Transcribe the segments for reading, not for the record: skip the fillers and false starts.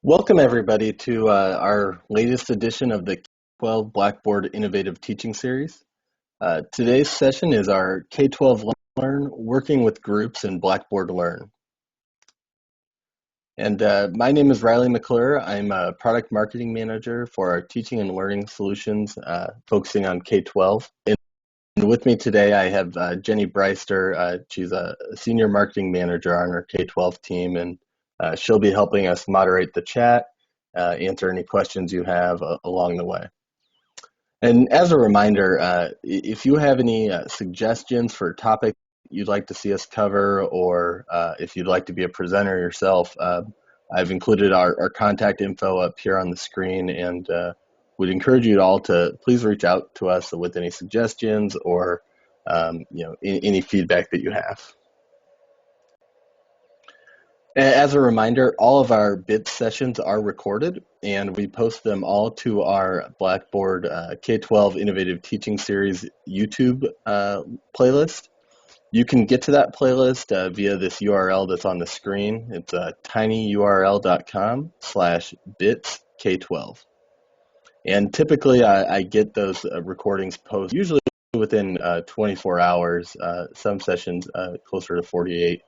Welcome everybody to our latest edition of the K-12 Blackboard Innovative Teaching Series. Today's session is our K-12 Learn, Working with Groups in Blackboard Learn. And my name is Riley McClure. I'm a Product Marketing Manager for our Teaching and Learning Solutions, focusing on K-12. And with me today I have Jenny Breister. She's a Senior Marketing Manager on our K-12 team, and she'll be helping us moderate the chat, answer any questions you have along the way. And as a reminder, if you have any suggestions for topics you'd like to see us cover, or if you'd like to be a presenter yourself, I've included our contact info up here on the screen, and would encourage you all to please reach out to us with any suggestions or any feedback that you have. As a reminder, all of our BITS sessions are recorded, and we post them all to our Blackboard K-12 Innovative Teaching Series YouTube playlist. You can get to that playlist via this URL that's on the screen. It's tinyurl.com/bitsK12. And typically I get those recordings posted usually within 24 hours, some sessions closer to 48.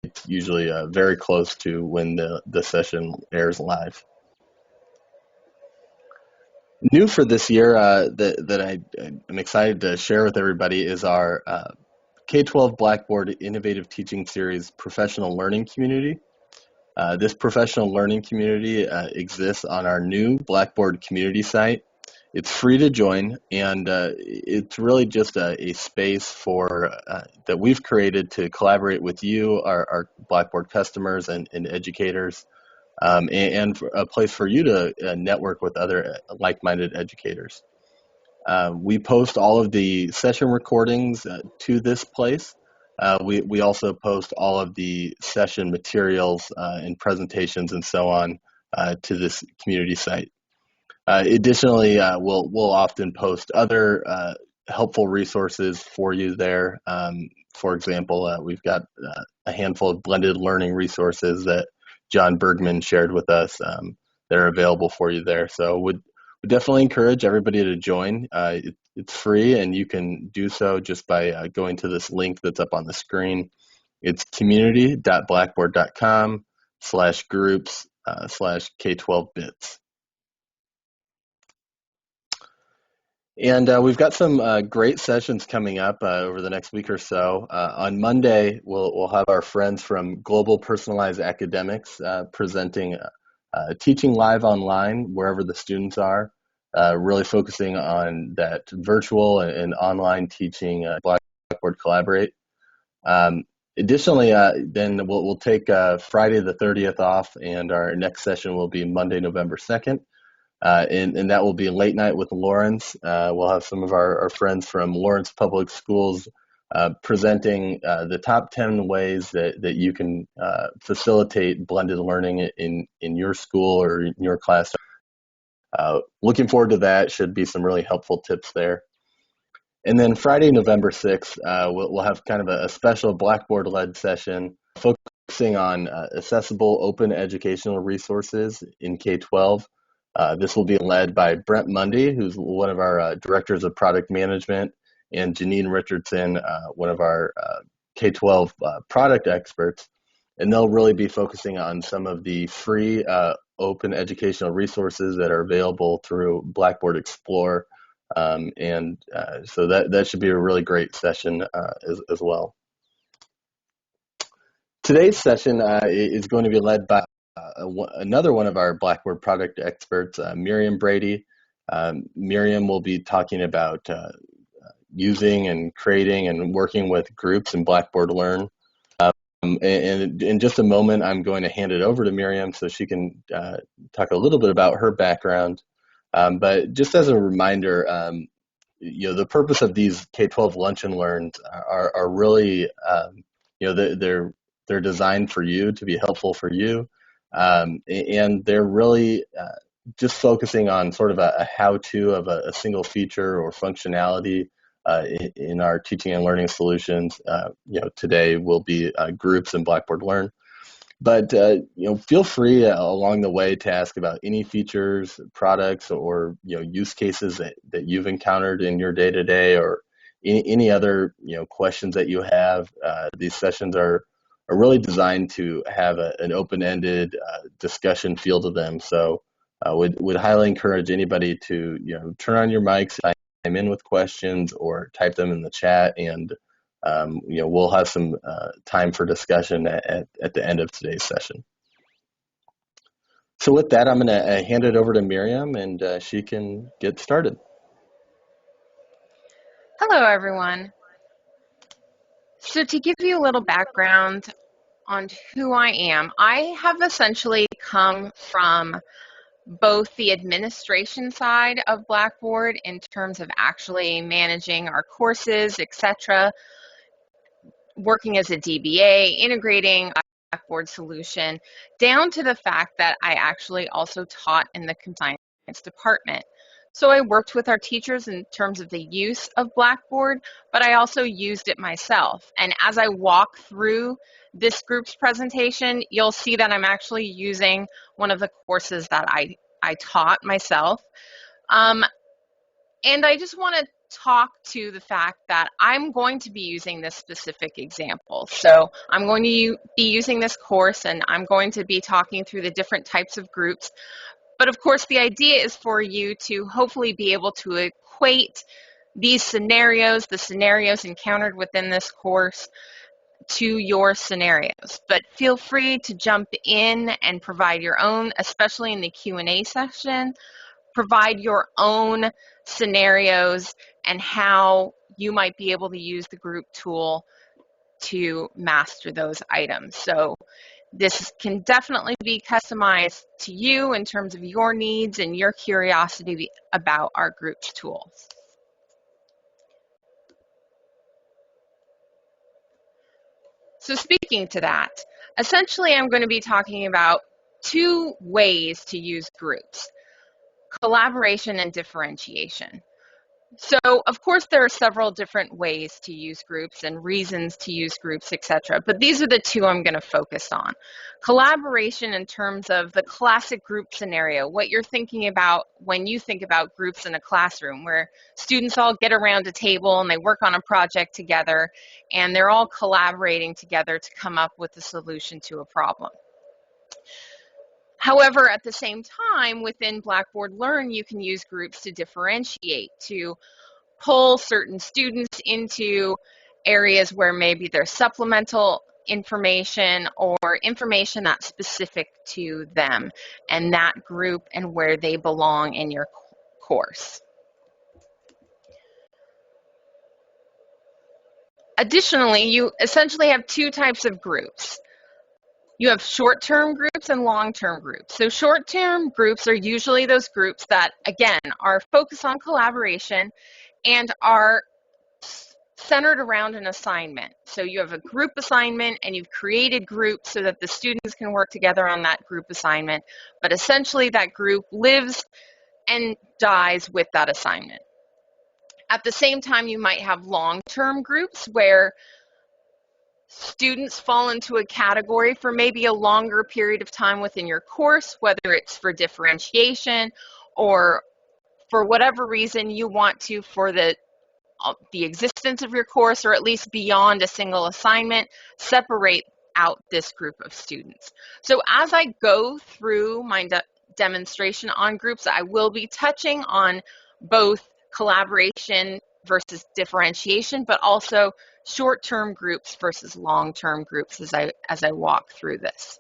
It's usually very close to when the session airs live. New for this year that I'm excited to share with everybody is our K-12 Blackboard Innovative Teaching Series Professional Learning Community. This professional learning community exists on our new Blackboard Community site. It's free to join, and it's really just a space for that we've created to collaborate with you, our Blackboard customers and educators, and a place for you to network with other like-minded educators. We post all of the session recordings to this place. We also post all of the session materials and presentations and so on to this community site. Additionally, we'll often post other helpful resources for you there. For example, we've got a handful of blended learning resources that John Bergman shared with us that are available for you there. So would definitely encourage everybody to join. It's free, and you can do so just by going to this link that's up on the screen. It's community.blackboard.com/groups/K12bits. And we've got some great sessions coming up over the next week or so. On Monday, we'll have our friends from Global Personalized Academics presenting teaching live online wherever the students are, really focusing on that virtual and online teaching, Blackboard Collaborate. Additionally, then we'll take Friday the 30th off, and our next session will be Monday, November 2nd. And that will be late night with Lawrence. We'll have some of our friends from Lawrence Public Schools presenting the top 10 ways that you can facilitate blended learning in your school or in your class. Looking forward to that. Should be some really helpful tips there. And then Friday, November 6th, we'll have kind of a special Blackboard-led session focusing on accessible open educational resources in K-12. This will be led by Brent Mundy, who's one of our directors of product management, and Janine Richardson, one of our K-12 product experts. And they'll really be focusing on some of the free open educational resources that are available through Blackboard Explore. So that should be a really great session as well. Today's session is going to be led by another one of our Blackboard product experts, Miriam Brady. Miriam will be talking about using and creating and working with groups in Blackboard Learn. And in just a moment, I'm going to hand it over to Miriam so she can talk a little bit about her background. But just as a reminder, the purpose of these K-12 Lunch and Learns are really, they're designed for you, to be helpful for you. And they're really just focusing on sort of a how-to of a single feature or functionality in our teaching and learning solutions. Today will be groups in Blackboard Learn. But feel free along the way to ask about any features, products, or use cases that you've encountered in your day to day, or any other questions that you have. These sessions are really designed to have an open-ended discussion feel to them. So would highly encourage anybody to turn on your mics, time in with questions, or type them in the chat, and we'll have some time for discussion at the end of today's session. So with that, I'm going to hand it over to Miriam, and she can get started. Hello, everyone. So to give you a little background on who I am, I have essentially come from both the administration side of Blackboard in terms of actually managing our courses, etc., working as a DBA, integrating a Blackboard solution, down to the fact that I actually also taught in the compliance department. So I worked with our teachers in terms of the use of Blackboard, but I also used it myself. And as I walk through this group's presentation, you'll see that I'm actually using one of the courses that I taught myself. And I just want to talk to the fact that I'm going to be using this specific example. So I'm going to be using this course, and I'm going to be talking through the different types of groups. But of course, the idea is for you to hopefully be able to equate these scenarios, the scenarios encountered within this course, to your scenarios. But feel free to jump in and provide your own, especially in the Q&A session, provide your own scenarios and how you might be able to use the group tool to master those items. So this can definitely be customized to you in terms of your needs and your curiosity about our groups tools. So speaking to that, essentially I'm going to be talking about two ways to use groups: collaboration and differentiation. So, of course, there are several different ways to use groups and reasons to use groups, etc. But these are the two I'm going to focus on. Collaboration in terms of the classic group scenario, what you're thinking about when you think about groups in a classroom, where students all get around a table and they work on a project together, and they're all collaborating together to come up with a solution to a problem. However, at the same time, within Blackboard Learn, you can use groups to differentiate, to pull certain students into areas where maybe there's supplemental information or information that's specific to them and that group and where they belong in your course. Additionally, you essentially have two types of groups. You have short-term groups and long-term groups. So short-term groups are usually those groups that, again, are focused on collaboration and are centered around an assignment. So you have a group assignment and you've created groups so that the students can work together on that group assignment. But essentially that group lives and dies with that assignment. At the same time, you might have long-term groups where students fall into a category for maybe a longer period of time within your course, whether it's for differentiation or for whatever reason you want to, for the existence of your course, or at least beyond a single assignment, separate out this group of students. So as I go through my demonstration on groups, I will be touching on both collaboration versus differentiation, but also short-term groups versus long-term groups as I walk through this.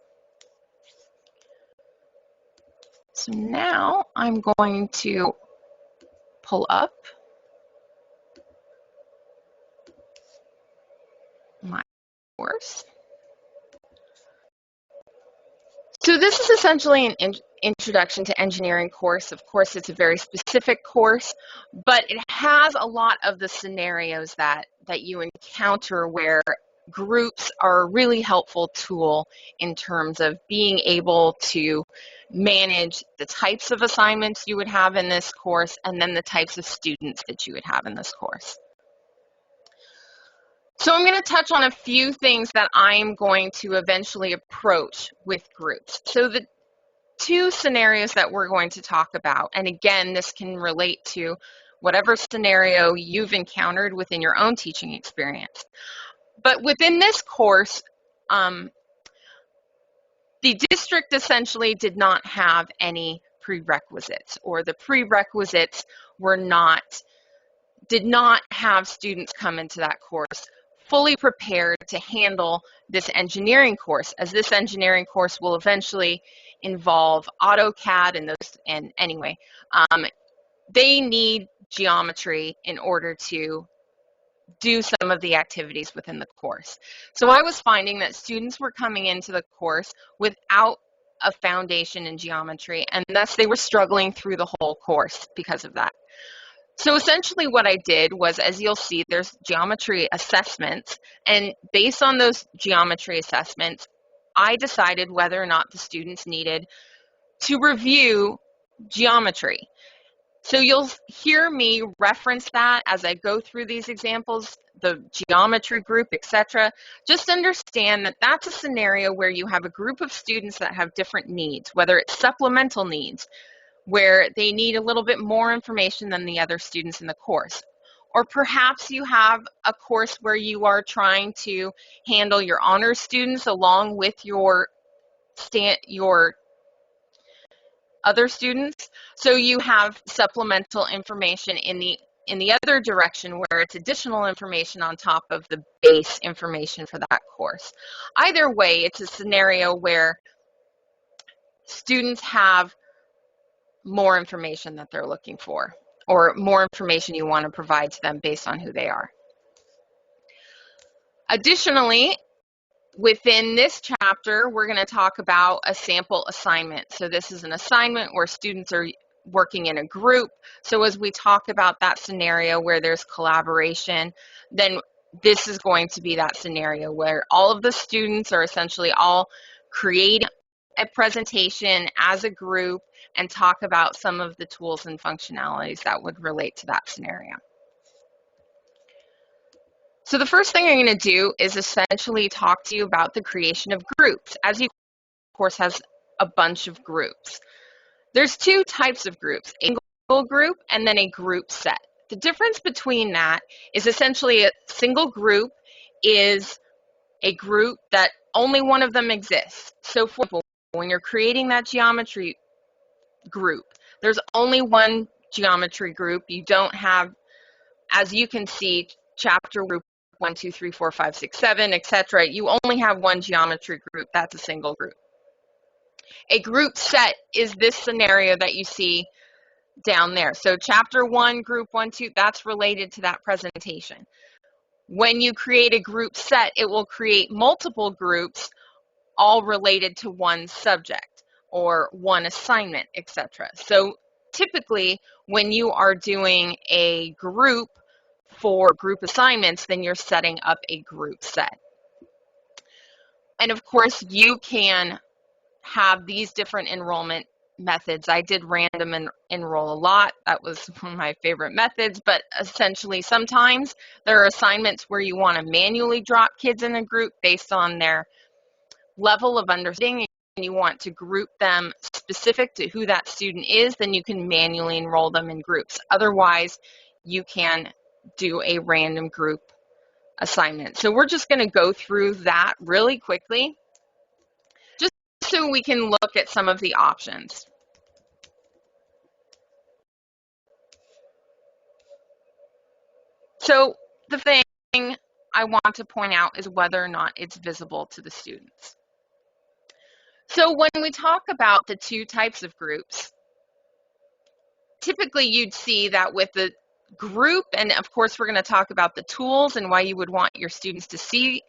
So now I'm going to pull up my course. So this is essentially an introduction to engineering course. Of course, it's a very specific course, but it has a lot of the scenarios that you encounter where groups are a really helpful tool in terms of being able to manage the types of assignments you would have in this course and then the types of students that you would have in this course. So I'm going to touch on a few things that I'm going to eventually approach with groups. So the two scenarios that we're going to talk about, and again, this can relate to whatever scenario you've encountered within your own teaching experience. But within this course, the district essentially did not have any prerequisites, or the prerequisites did not have students come into that course fully prepared to handle this engineering course, as this engineering course will eventually involve AutoCAD and anyway, they need geometry in order to do some of the activities within the course. So I was finding that students were coming into the course without a foundation in geometry, and thus they were struggling through the whole course because of that. So essentially what I did was, as you'll see, there's geometry assessments, and based on those geometry assessments, I decided whether or not the students needed to review geometry. So you'll hear me reference that as I go through these examples, the geometry group, etc. Just understand that that's a scenario where you have a group of students that have different needs, whether it's supplemental needs, where they need a little bit more information than the other students in the course. Or perhaps you have a course where you are trying to handle your honors students along with your other students. So you have supplemental information in the other direction, where it's additional information on top of the base information for that course. Either way, it's a scenario where students have more information that they're looking for, or more information you want to provide to them based on who they are. Additionally, within this chapter, we're going to talk about a sample assignment. So this is an assignment where students are working in a group. So as we talk about that scenario where there's collaboration, then this is going to be that scenario where all of the students are essentially all creating a presentation as a group and talk about some of the tools and functionalities that would relate to that scenario. So the first thing I'm going to do is essentially talk to you about the creation of groups, as you, of course, has a bunch of groups. There's two types of groups, a single group and then a group set. The difference between that is essentially a single group is a group that only one of them exists. So for example, when you're creating that geometry group, there's only one geometry group. You don't have, as you can see, chapter group 1, 2, 3, 4, 5, 6, 7, etc. You only have one geometry group. That's a single group. A group set is this scenario that you see down there. So chapter 1, group 1, 2, that's related to that presentation. When you create a group set, it will create multiple groups all related to one subject or one assignment, etc. So typically, when you are doing a group for group assignments, then you're setting up a group set. And of course, you can have these different enrollment methods. I did random enroll a lot. That was one of my favorite methods, but essentially sometimes there are assignments where you want to manually drop kids in a group based on their level of understanding, and you want to group them specific to who that student is, then you can manually enroll them in groups. Otherwise, you can do a random group assignment. So we're just going to go through that really quickly, just so we can look at some of the options. So the thing I want to point out is whether or not it's visible to the students. So when we talk about the two types of groups, typically you'd see that with the group, and of course we're going to talk about the tools and why you would want your students to see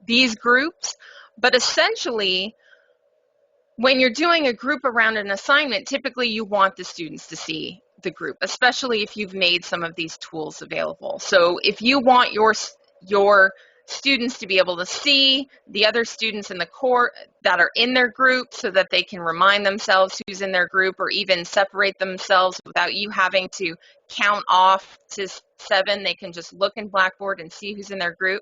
these groups, but essentially when you're doing a group around an assignment, typically you want the students to see the group, especially if you've made some of these tools available. So if you want your students to be able to see the other students in the course that are in their group so that they can remind themselves who's in their group, or even separate themselves without you having to count off to 7, they can just look in Blackboard and see who's in their group.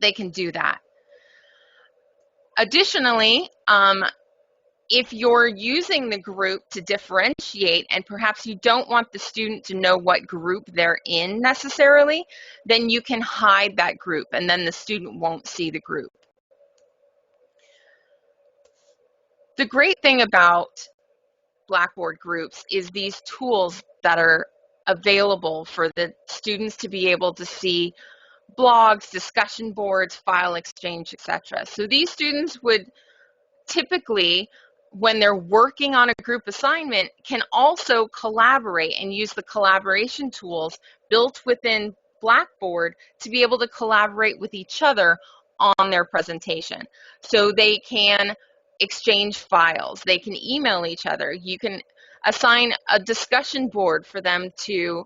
they can do that. Additionally, if you're using the group to differentiate and perhaps you don't want the student to know what group they're in necessarily, then you can hide that group and then the student won't see the group. The great thing about Blackboard groups is these tools that are available for the students to be able to see blogs, discussion boards, file exchange, etc. So these students would typically, when they're working on a group assignment, can also collaborate and use the collaboration tools built within Blackboard to be able to collaborate with each other on their presentation. So they can exchange files, they can email each other, you can assign a discussion board for them to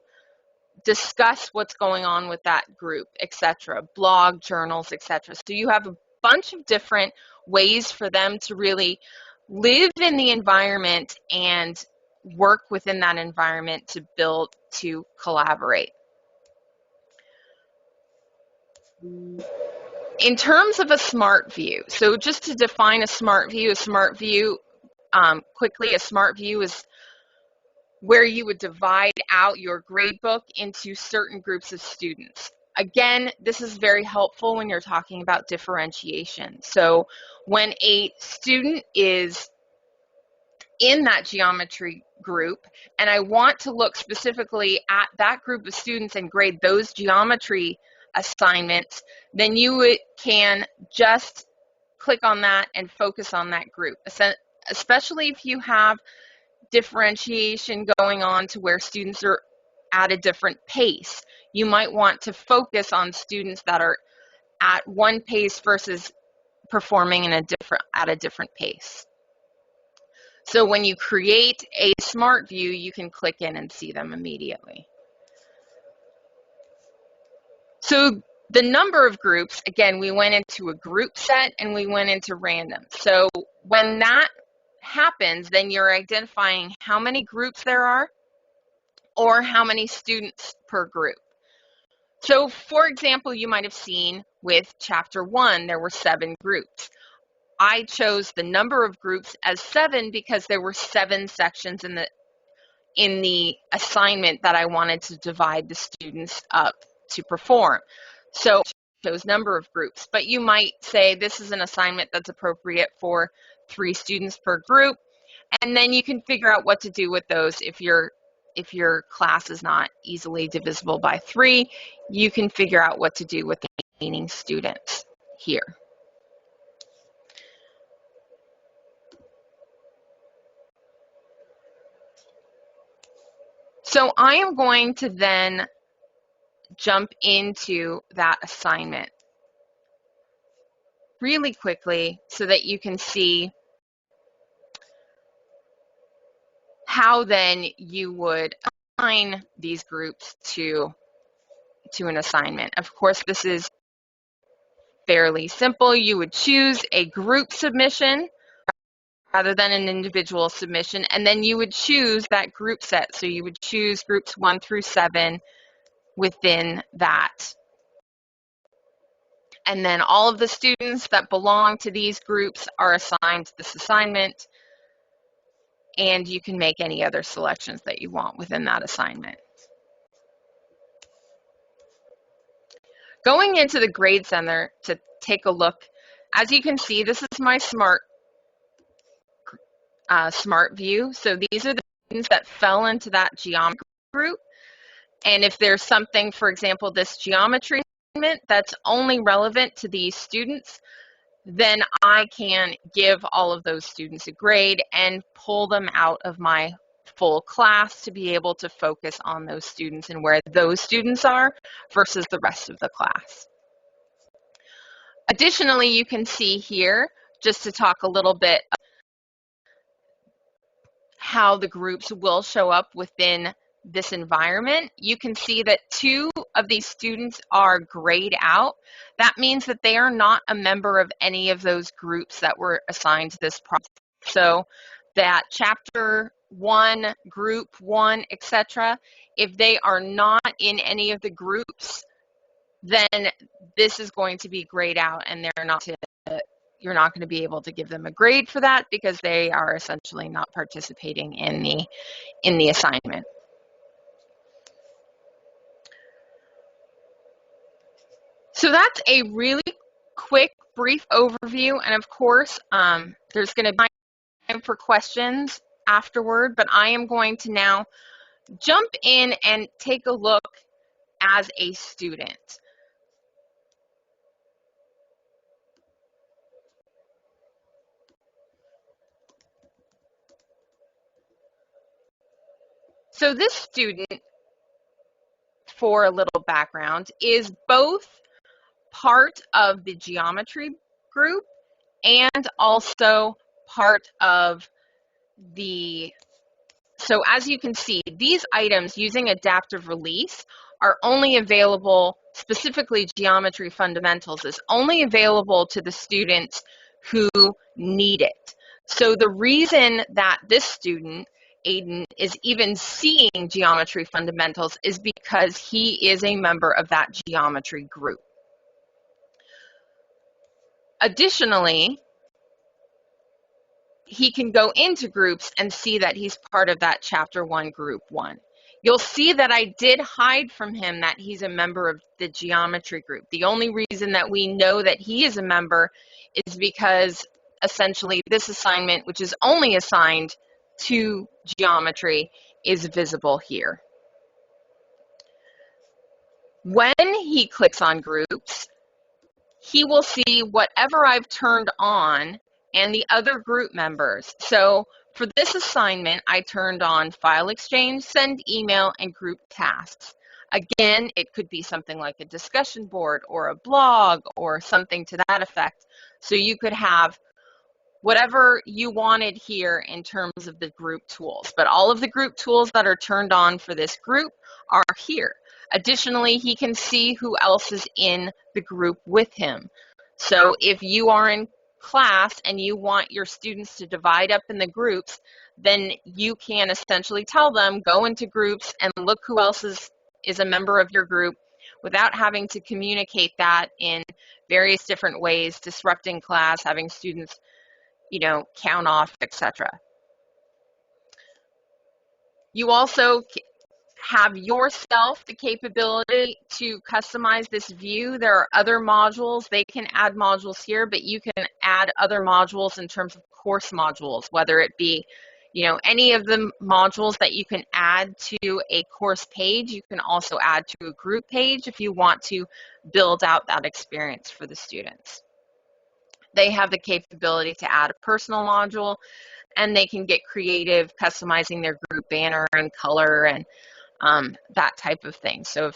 discuss what's going on with that group, etc., blog, journals, etc. So you have a bunch of different ways for them to really live in the environment and work within that environment to build, to collaborate. In terms of a smart view, so just to define a smart view quickly, a smart view is where you would divide out your gradebook into certain groups of students. Again, this is very helpful when you're talking about differentiation. So when a student is in that geometry group and I want to look specifically at that group of students and grade those geometry assignments, then you can just click on that and focus on that group, especially if you have differentiation going on to where students are at a different pace. You might want to focus on students that are at one pace versus performing at a different pace. So when you create a smart view, you can click in and see them immediately. So the number of groups, again, we went into a group set and we went into random. So when that happens, then you're identifying how many groups there are or how many students per group. So for example, you might have seen with chapter 1, there were 7 groups. I chose the number of groups as 7 because there were 7 sections in the assignment that I wanted to divide the students up to perform. So I chose number of groups, but you might say this is an assignment that's appropriate for 3 students per group, and then you can figure out what to do with those. If your class is not easily divisible by 3, you can figure out what to do with the remaining students here. So I am going to then jump into that assignment really quickly so that you can see how then you would assign these groups to an assignment. Of course, this is fairly simple. You would choose a group submission rather than an individual submission, and then you would choose that group set. So you would choose groups 1 through 7 within that. And then all of the students that belong to these groups are assigned to this assignment, and you can make any other selections that you want within that assignment. Going into the Grade Center to take a look, as you can see, this is my smart view. So these are the students that fell into that geometry group. And if there's something, for example, this geometry assignment that's only relevant to these students, then I can give all of those students a grade and pull them out of my full class to be able to focus on those students and where those students are versus the rest of the class. Additionally, you can see here, just to talk a little bit how the groups will show up within this environment. You can see that 2 of these students are grayed out. That means that they are not a member of any of those groups that were assigned to this project. So that chapter 1, group 1, etc., if they are not in any of the groups then this is going to be grayed out, and you're not going to be able to give them a grade for that because they are essentially not participating in the assignment. So that's a really quick, brief overview, and of course, there's going to be time for questions afterward, but I am going to now jump in and take a look as a student. So this student, for a little background, is both part of the geometry group and also part of so as you can see, these items using adaptive release are only available, specifically geometry fundamentals is only available to the students who need it. So the reason that this student, Aiden, is even seeing geometry fundamentals is because he is a member of that geometry group. Additionally, he can go into groups and see that he's part of that chapter 1 group 1. You'll see that I did hide from him that he's a member of the geometry group. The only reason that we know that he is a member is because essentially this assignment, which is only assigned to geometry, is visible here. When he clicks on groups, he will see whatever I've turned on and the other group members. So for this assignment, I turned on file exchange, send email, and group tasks. Again, it could be something like a discussion board or a blog or something to that effect. So you could have whatever you wanted here in terms of the group tools. But all of the group tools that are turned on for this group are here. Additionally, he can see who else is in the group with him. So if you are in class and you want your students to divide up in the groups, then you can essentially tell them, go into groups and look who else is a member of your group without having to communicate that in various different ways, disrupting class, having students, count off, etc. You also have yourself the capability to customize this view. There are other modules. They can add modules here, but you can add other modules in terms of course modules, whether it be, any of the modules that you can add to a course page. You can also add to a group page if you want to build out that experience for the students. They have the capability to add a personal module, and they can get creative customizing their group banner and color and that type of thing. So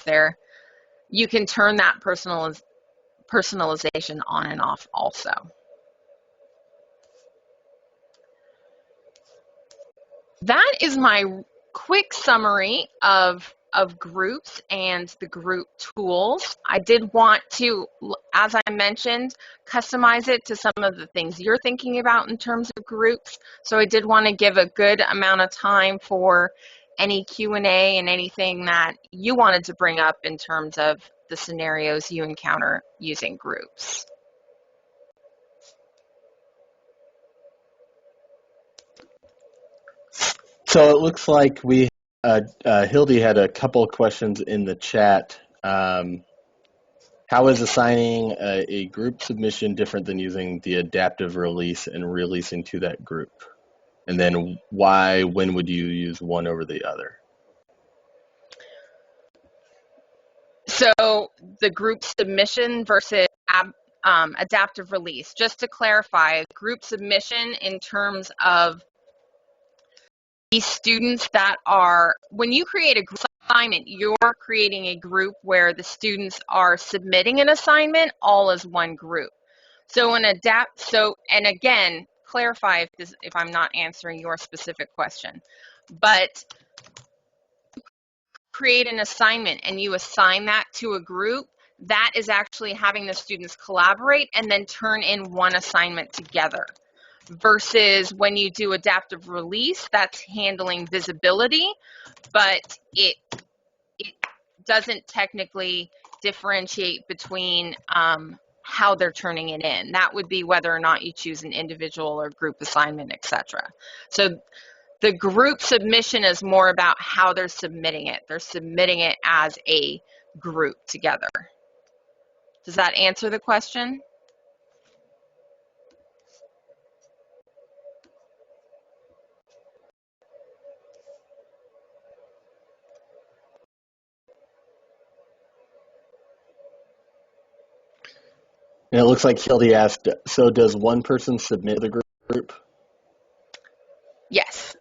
you can turn that personalization on and off also. That is my quick summary of groups and the group tools. I did want to, as I mentioned, customize it to some of the things you're thinking about in terms of groups. So I did want to give a good amount of time for any Q&A and anything that you wanted to bring up in terms of the scenarios you encounter using groups. So it looks like Hildy had a couple of questions in the chat. How is assigning a group submission different than using the adaptive release and releasing to that group? And then when would you use one over the other? So the group submission versus adaptive release. Just to clarify, group submission in terms of the students that are, when you create a group assignment, you're creating a group where the students are submitting an assignment all as one group. So and again, clarify if I'm not answering your specific question, but create an assignment and you assign that to a group, that is actually having the students collaborate and then turn in one assignment together. Versus when you do adaptive release, that's handling visibility, but it doesn't technically differentiate between how they're turning it in. That would be whether or not you choose an individual or group assignment, etc. So the group submission is more about how they're submitting it. They're submitting it as a group together. Does that answer the question? And it looks like Hildy asked, so does one person submit the group? Yes.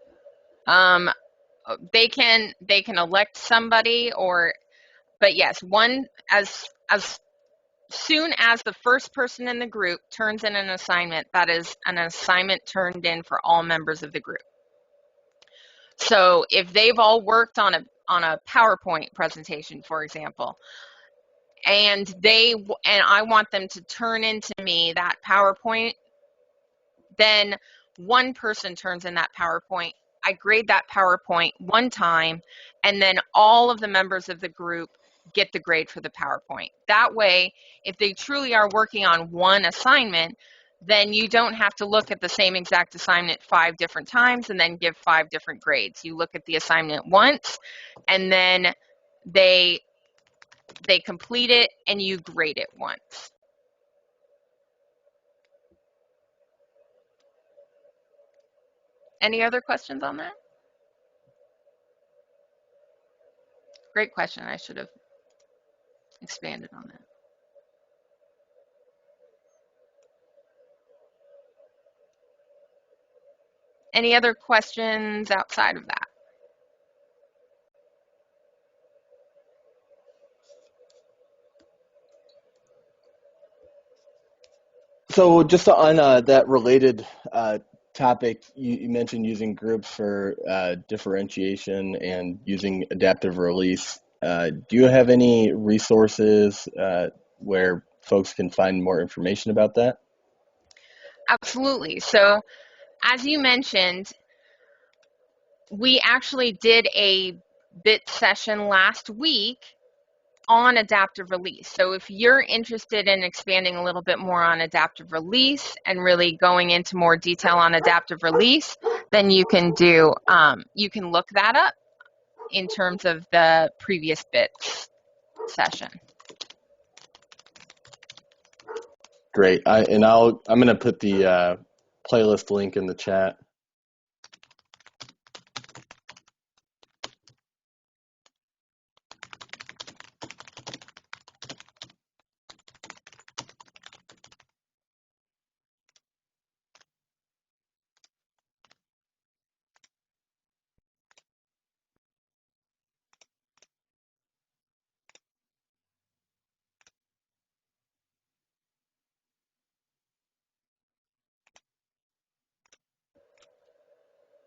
They can elect somebody, but yes, one as soon as the first person in the group turns in an assignment, that is an assignment turned in for all members of the group. So if they've all worked on a PowerPoint presentation, for example, and I want them to turn into me that PowerPoint, then one person turns in that PowerPoint. I grade that PowerPoint one time, and then all of the members of the group get the grade for the PowerPoint. That way, if they truly are working on one assignment, then you don't have to look at the same exact assignment 5 different times and then give 5 different grades. You look at the assignment once, and then they complete it, and you grade it once. Any other questions on that? Great question. I should have expanded on that. Any other questions outside of that? So just on that related topic, you mentioned using groups for differentiation and using adaptive release. Do you have any resources where folks can find more information about that? Absolutely. So as you mentioned, we actually did a bit session last week on adaptive release. So if you're interested in expanding a little bit more on adaptive release and really going into more detail on adaptive release, then you can look that up in terms of the previous bits session. Great. I'm going to put the playlist link in the chat.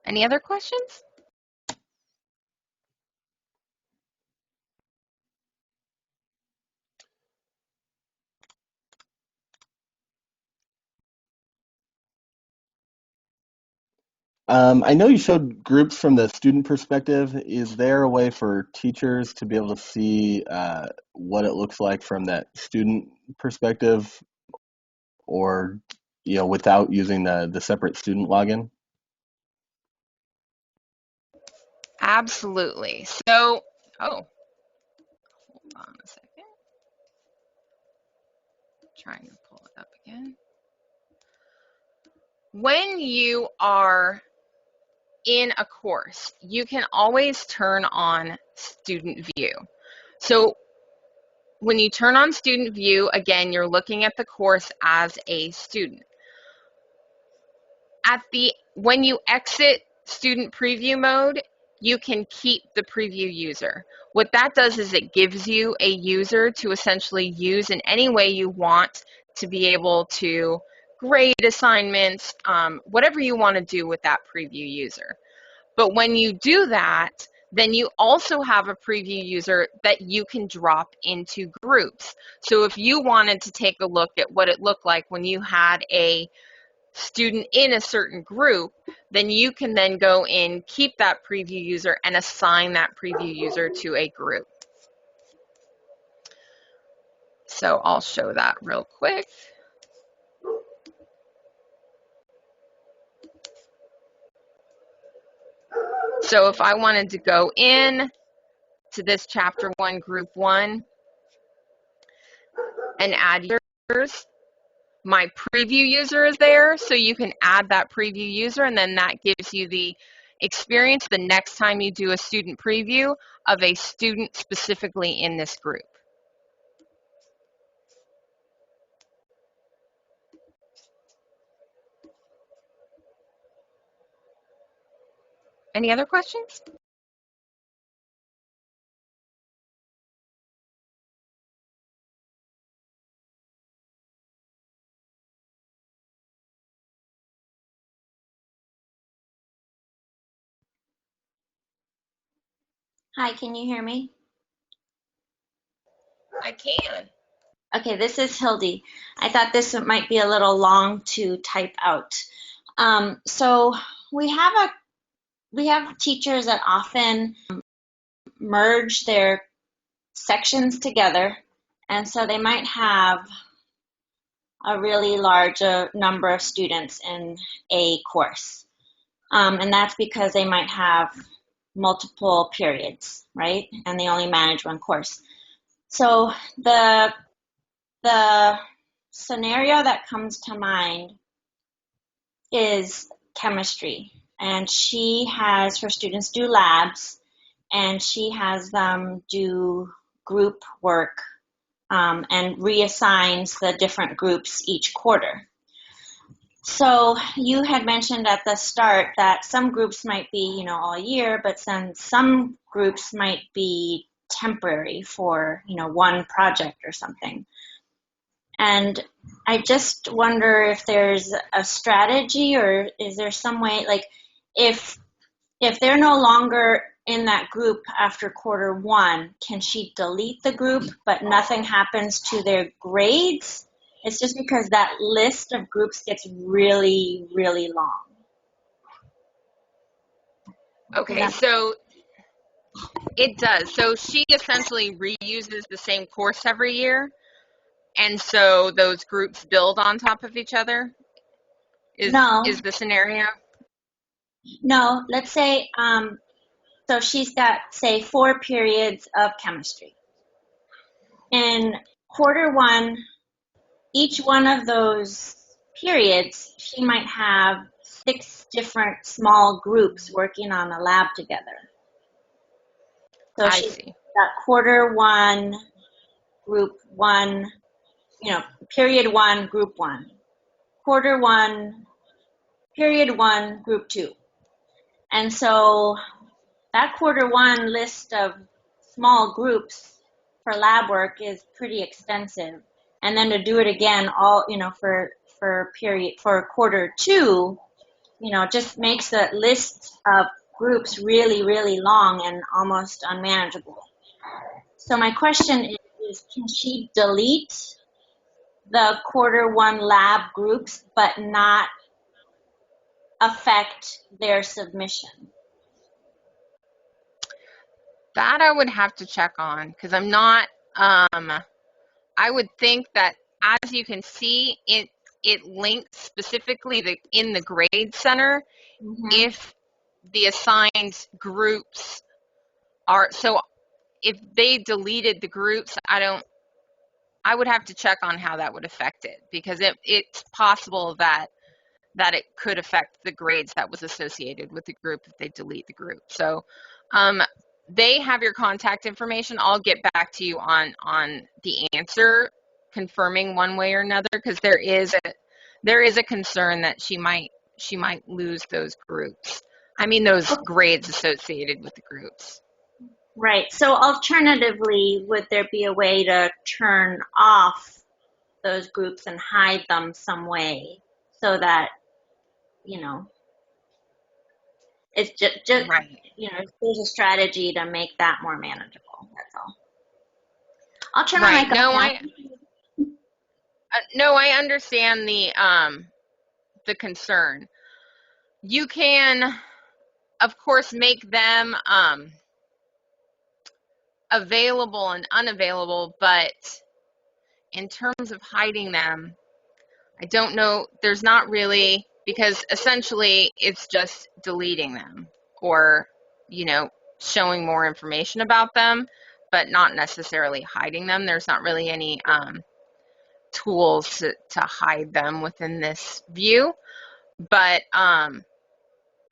Any other questions? I know you showed groups from the student perspective. Is there a way for teachers to be able to see what it looks like from that student perspective, or without using the separate student login? Absolutely. So, hold on a second. Trying to pull it up again. When you are in a course, you can always turn on student view. So when you turn on student view, again, you're looking at the course as a student. When you exit student preview mode, you can keep the preview user. What that does is it gives you a user to essentially use in any way you want to be able to grade assignments, whatever you want to do with that preview user. But when you do that, then you also have a preview user that you can drop into groups. So if you wanted to take a look at what it looked like when you had a student in a certain group, then you can then go in, keep that preview user, and assign that preview user to a group. So I'll show that real quick. So if I wanted to go in to this chapter 1, group 1, and add users, my preview user is there, so you can add that preview user, and then that gives you the experience the next time you do a student preview of a student specifically in this group. Any other questions? Hi, can you hear me? I can. Okay, this is Hildy. I thought this might be a little long to type out. So we have teachers that often merge their sections together, and so they might have a really large number of students in a course, and that's because they might have multiple periods, right? And they only manage one course. So the scenario that comes to mind is chemistry. And she has her students do labs, and she has them do group work and reassigns the different groups each quarter. So you had mentioned at the start that some groups might be, all year, but then some groups might be temporary for, one project or something. And I just wonder if there's a strategy, or is there some way, like if they're no longer in that group after quarter 1, can she delete the group but nothing happens to their grades? It's just because that list of groups gets really, really long. Okay, so it does. So she essentially reuses the same course every year, and so those groups build on top of each other. Is the scenario? No, let's say, so she's got, say, 4 periods of chemistry. In quarter 1, each one of those periods, she might have 6 different small groups working on a lab together. So she's got quarter 1, group 1, period 1, group 1. Quarter 1, period 1, group 2. And so that quarter 1 list of small groups for lab work is pretty extensive. And then to do it again all, for quarter 2, just makes the list of groups really, really long and almost unmanageable. So my question is, can she delete the quarter 1 lab groups but not affect their submission? That I would have to check on, because I'm not, I would think that, as you can see, it links specifically in the grade center. Mm-hmm. If the assigned groups are, so if they deleted the groups, I would have to check on how that would affect it, because it's possible that it could affect the grades that was associated with the group if they delete the group. So they have your contact information. I'll get back to you on the answer, confirming one way or another, because there is a concern that she might lose those groups. I mean, those grades associated with the groups. Right. So alternatively, would there be a way to turn off those groups and hide them some way so that, it's just right. There's a strategy to make that more manageable. That's all. I'll turn my mic off. No, I understand the concern. You can, of course, make them available and unavailable, but in terms of hiding them, I don't know, there's not really, because essentially it's just deleting them or, you know, showing more information about them, but not necessarily hiding them. There's not really any tools to hide them within this view. But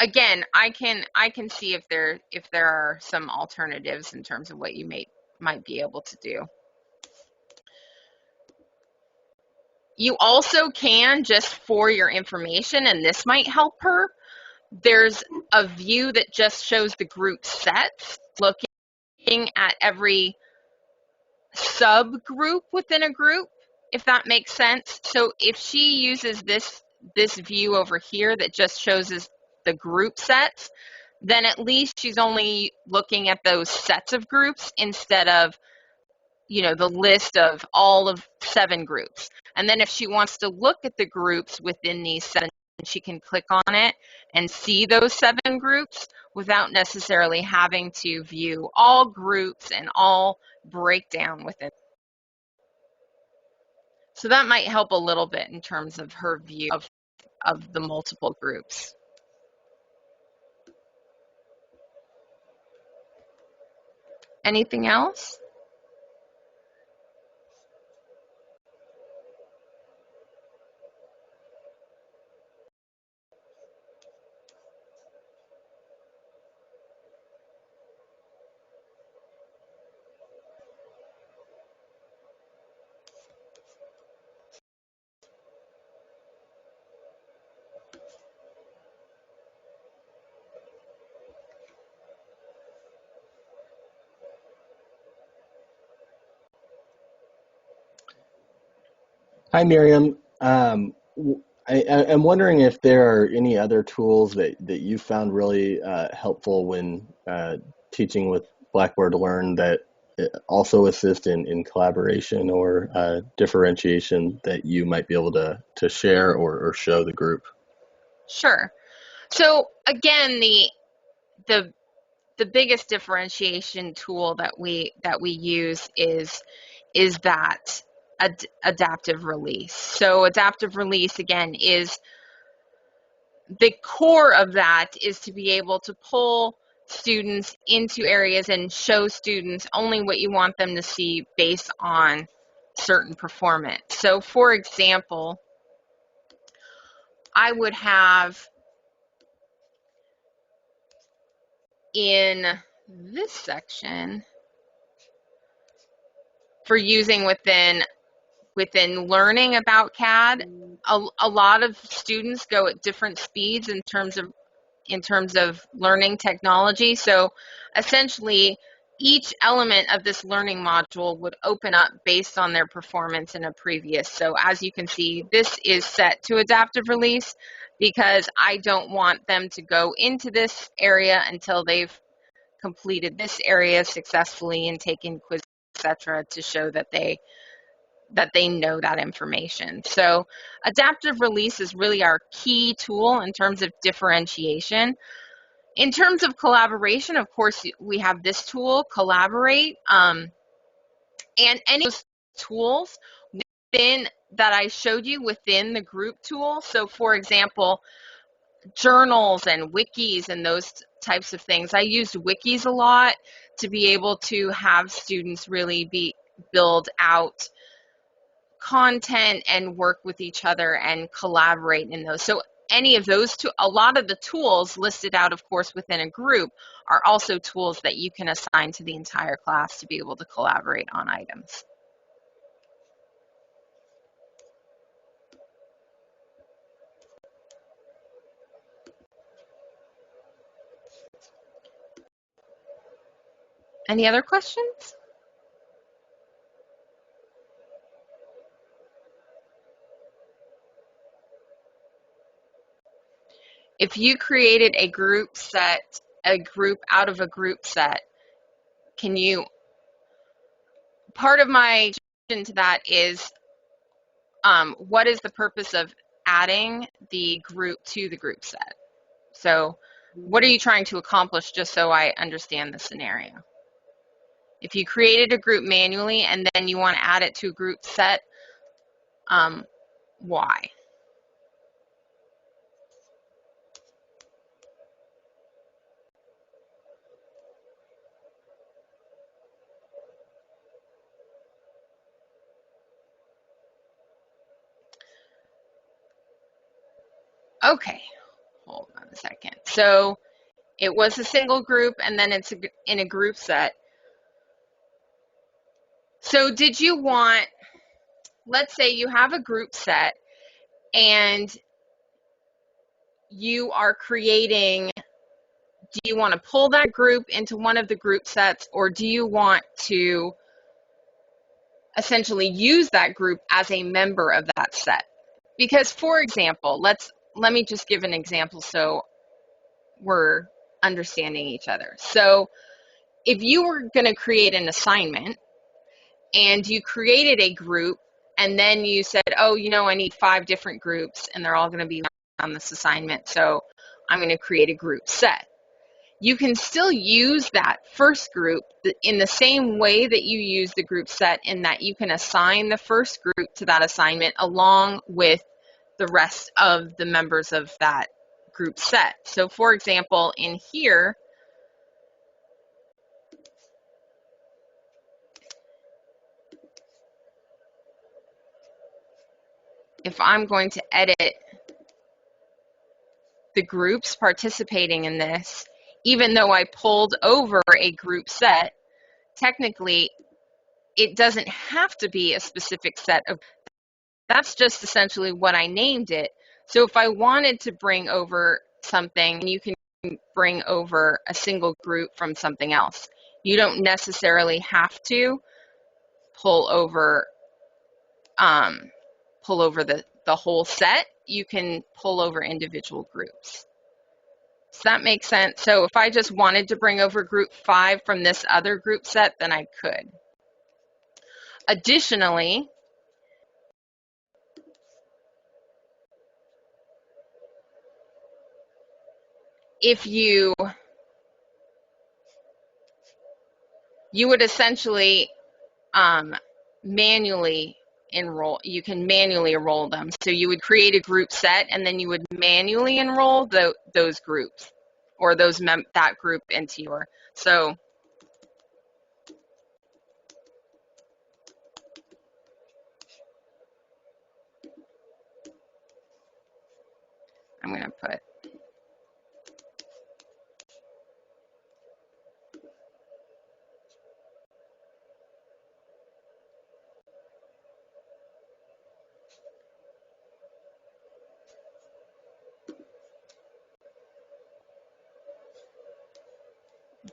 again, I can see if there are some alternatives in terms of what you might be able to do. You also can, just for your information, and this might help her, there's a view that just shows the group sets, looking at every subgroup within a group, if that makes sense. So if she uses this view over here that just shows us the group sets, then at least she's only looking at those sets of groups instead of, you know, the list of all of 7 groups. And then if she wants to look at the groups within these 7, she can click on it and see those 7 groups without necessarily having to view all groups and all breakdown within. So that might help a little bit in terms of her view of the multiple groups. Anything else? Hi, Miriam. I'm wondering if there are any other tools that you found really helpful when teaching with Blackboard Learn that also assist in collaboration or differentiation that you might be able to share or show the group. Sure. So again, the biggest differentiation tool that we use is that adaptive release. So adaptive release, again, is the core of that is to be able to pull students into areas and show students only what you want them to see based on certain performance. So for example, I would have in this section for using within learning about CAD, a lot of students go at different speeds in terms of learning technology. So essentially, each element of this learning module would open up based on their performance in a previous. So as you can see, this is set to adaptive release because I don't want them to go into this area until they've completed this area successfully and taken quizzes, etc., to show that they know that information. So adaptive release is really our key tool in terms of differentiation. In terms of collaboration, of course, we have this tool, Collaborate, and any of those tools within that I showed you within the group tool. So for example, journals and wikis and those types of things. I used wikis a lot to be able to have students really build out content and work with each other and collaborate in those. So any of those a lot of the tools listed out, of course, within a group are also tools that you can assign to the entire class to be able to collaborate on items. Any other questions? If you created a group out of a group set, part of my suggestion to that is, what is the purpose of adding the group to the group set? So what are you trying to accomplish, just so I understand the scenario? If you created a group manually and then you want to add it to a group set, why? Okay, hold on a second. So it was a single group and then it's in a group set. So did you want, let's say you have a group set and you are creating, do you want to pull that group into one of the group sets, or do you want to essentially use that group as a member of that set? Because, for example, let me just give an example so we're understanding each other. So if you were going to create an assignment and you created a group and then you said, oh, you know, I need 5 different groups and they're all going to be on this assignment, so I'm going to create a group set. You can still use that first group in the same way that you use the group set, in that you can assign the first group to that assignment along with the rest of the members of that group set. So for example, in here, if I'm going to edit the groups participating in this, even though I pulled over a group set, technically it doesn't have to be a specific set of, that's just essentially what I named it. So if I wanted to bring over something, you can bring over a single group from something else. You don't necessarily have to pull over the whole set. You can pull over individual groups. Does that make sense? So if I just wanted to bring over group 5 from this other group set, then I could. Additionally, if you would essentially manually enroll, you can manually enroll them. So you would create a group set and then you would manually enroll those groups, or that group into your, so I'm going to put,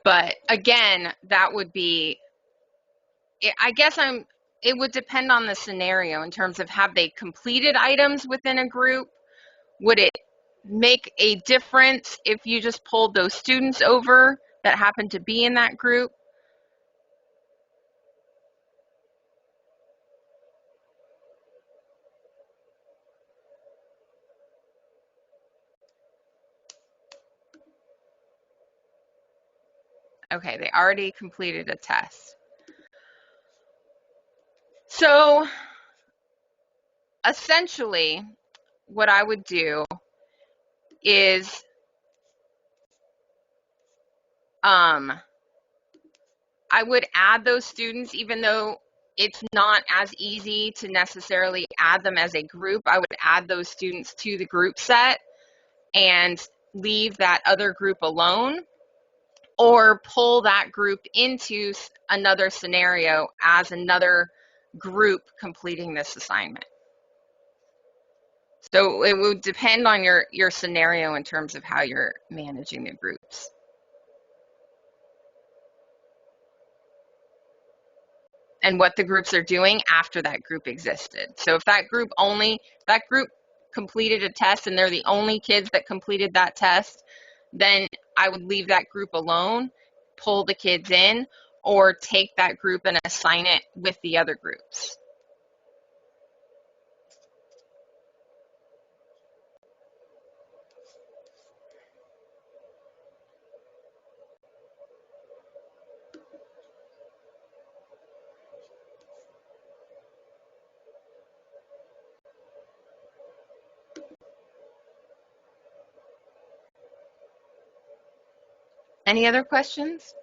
but again, that would be, I guess it would depend on the scenario in terms of, have they completed items within a group? Would it make a difference if you just pulled those students over that happen to be in that group? Okay, they already completed a test. So essentially, what I would do is I would add those students, even though it's not as easy to necessarily add them as a group. I would add those students to the group set and leave that other group alone, or pull that group into another scenario as another group completing this assignment. So it would depend on your scenario in terms of how you're managing the groups. And what the groups are doing after that group existed. So if that group completed a test and they're the only kids that completed that test, then I would leave that group alone, pull the kids in, or take that group and assign it with the other groups. Any other questions?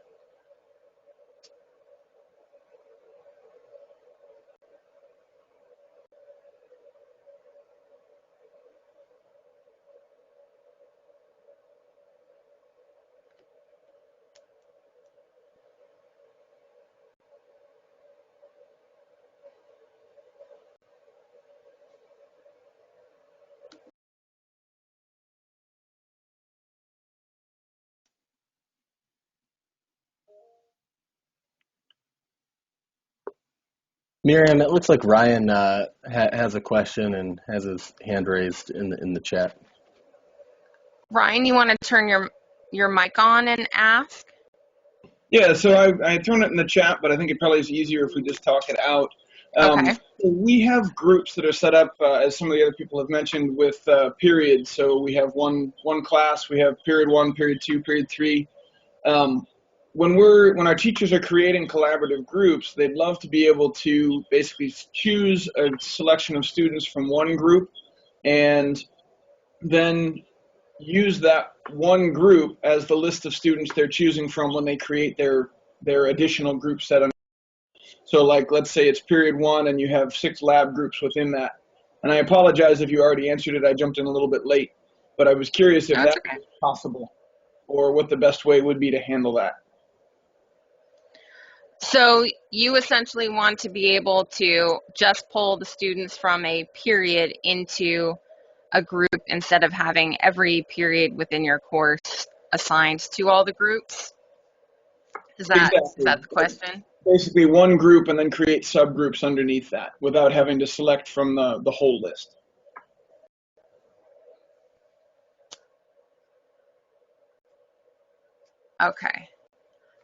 Miriam, it looks like Ryan has a question and has his hand raised in the chat. Ryan, you want to turn your mic on and ask? Yeah, so I had thrown it in the chat, but I think it probably is easier if we just talk it out. Okay. We have groups that are set up, as some of the other people have mentioned, with periods. So we have one class, we have period 1, period 2, period 3. When our teachers are creating collaborative groups, they'd love to be able to basically choose a selection of students from one group and then use that one group as the list of students they're choosing from when they create their additional group set. So like, let's say it's period 1 and you have 6 lab groups within that. And I apologize if you already answered it. I jumped in a little bit late, but I was curious if That's that okay. was possible or what the best way would be to handle that. So you essentially want to be able to just pull the students from a period into a group instead of having every period within your course assigned to all the groups? Is that Exactly. the question? Basically one group and then create subgroups underneath that without having to select from the whole list. Okay.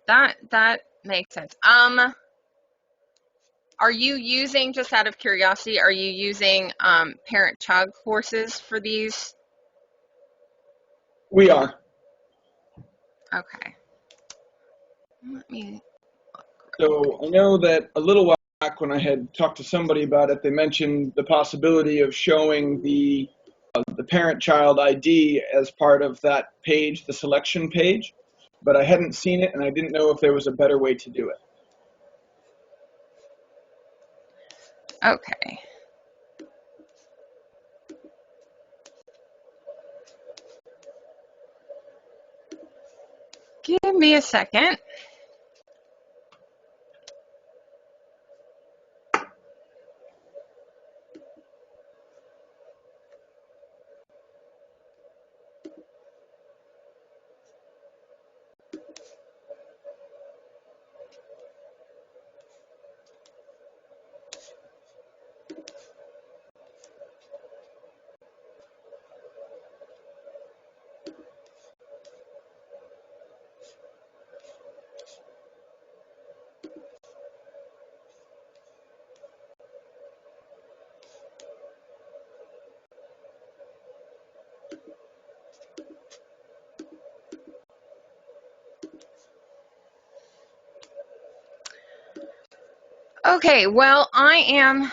That makes sense. Are you using, just out of curiosity, are you using parent-child courses for these? We are. Okay. Let me. So I know that a little while back when I had talked to somebody about it, they mentioned the possibility of showing the parent-child ID as part of that page, the selection page, but I hadn't seen it and I didn't know if there was a better way to do it. Okay. Give me a second. Okay, well, I am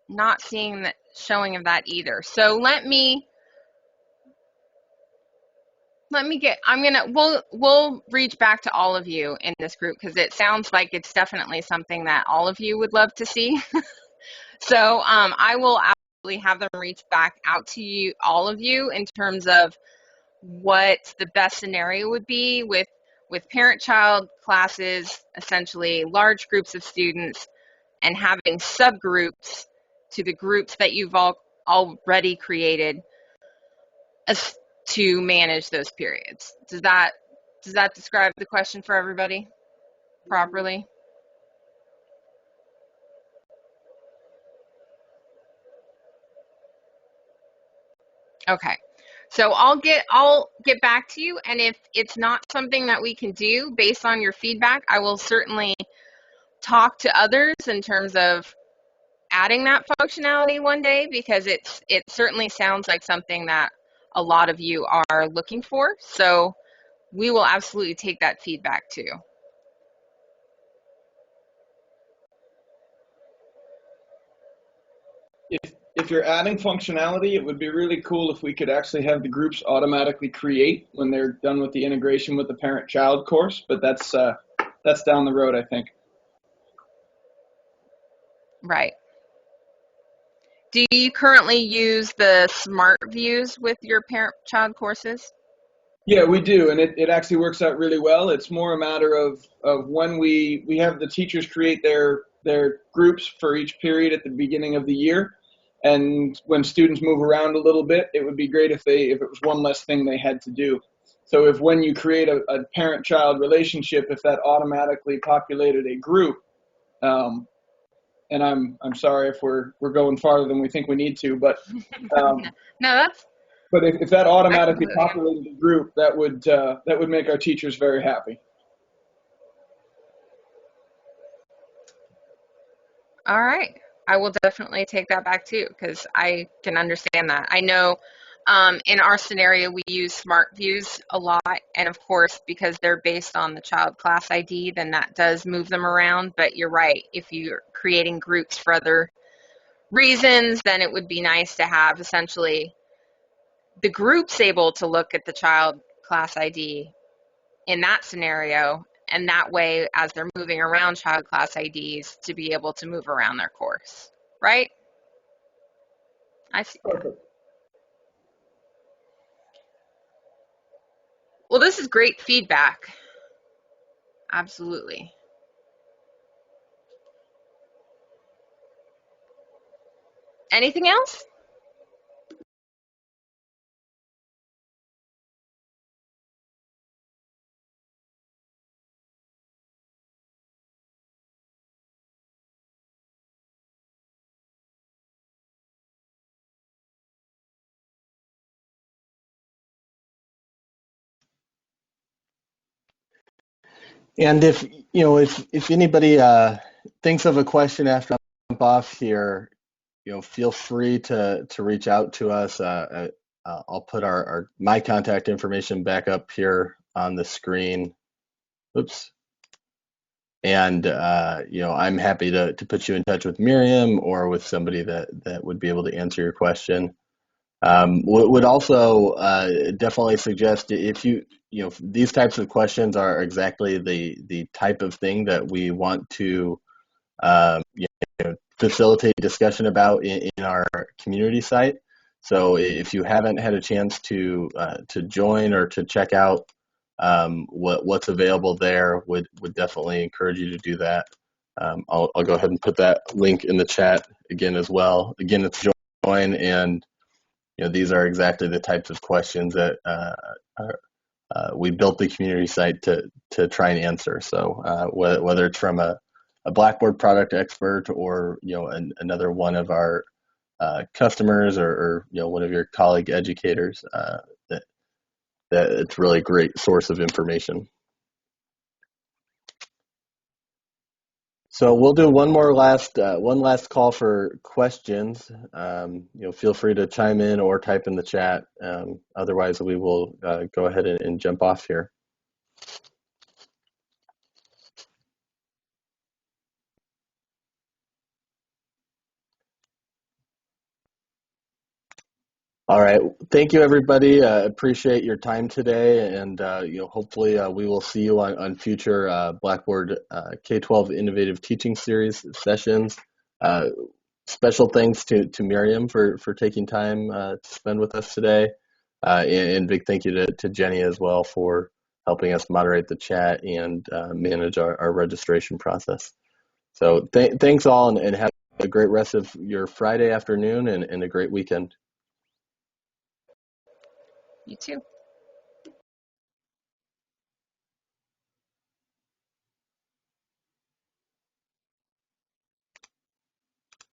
not seeing the showing of that either. So let me get, we'll reach back to all of you in this group because it sounds like it's definitely something that all of you would love to see. So I will absolutely have them reach back out to you, all of you, in terms of what the best scenario would be with parent-child classes, essentially large groups of students, and having subgroups to the groups that you've already created as to manage those periods. Does that describe the question for everybody properly? Okay. So I'll get back to you, and if it's not something that we can do based on your feedback, I will certainly talk to others in terms of adding that functionality one day, because it certainly sounds like something that a lot of you are looking for. So we will absolutely take that feedback too. if you're adding functionality, it would be really cool if we could actually have the groups automatically create when they're done with the integration with the parent-child course, but that's down the road, I think. Right. Do you currently use the smart views with your parent-child courses? Yeah, we do, and it actually works out really well. It's more a matter of when we have the teachers create their groups for each period at the beginning of the year, and when students move around a little bit, it would be great if it was one less thing they had to do. So if when you create a parent-child relationship, if that automatically populated a group, and I'm sorry if we're going farther than we think we need to, but No, that's. but if that automatically populated a group, that would make our teachers very happy. All right. I will definitely take that back too, because I can understand that. I know in our scenario, we use smart views a lot. And of course, because they're based on the child class ID, then that does move them around. But you're right. If you're creating groups for other reasons, then it would be nice to have essentially the groups able to look at the child class ID in that scenario, and that way, as they're moving around child class IDs, to be able to move around their course, right? I see that. Perfect. Well, this is great feedback. Absolutely. Anything else? And if anybody thinks of a question after I jump off here, feel free to reach out to us. I'll put my contact information back up here on the screen. Oops. And I'm happy to put you in touch with Miriam or with somebody that would be able to answer your question. Would also definitely suggest if these types of questions are exactly the type of thing that we want to facilitate discussion about in our community site. So if you haven't had a chance to join or to check out what's available there, would definitely encourage you to do that. I'll go ahead and put that link in the chat again as well. Again, it's join, and these are exactly the types of questions that we built the community site to try and answer. So whether it's from a Blackboard product expert or another one of our customers or one of your colleague educators, that it's really a great source of information. So we'll do one last call for questions. Feel free to chime in or type in the chat. Otherwise, we will go ahead and jump off here. All right. Thank you, everybody. Appreciate your time today, and hopefully we will see you on future Blackboard K-12 Innovative Teaching Series sessions. Special thanks to Miriam for taking time to spend with us today, and big thank you to Jenny as well for helping us moderate the chat and manage our registration process. So thanks all, and have a great rest of your Friday afternoon and a great weekend. You too.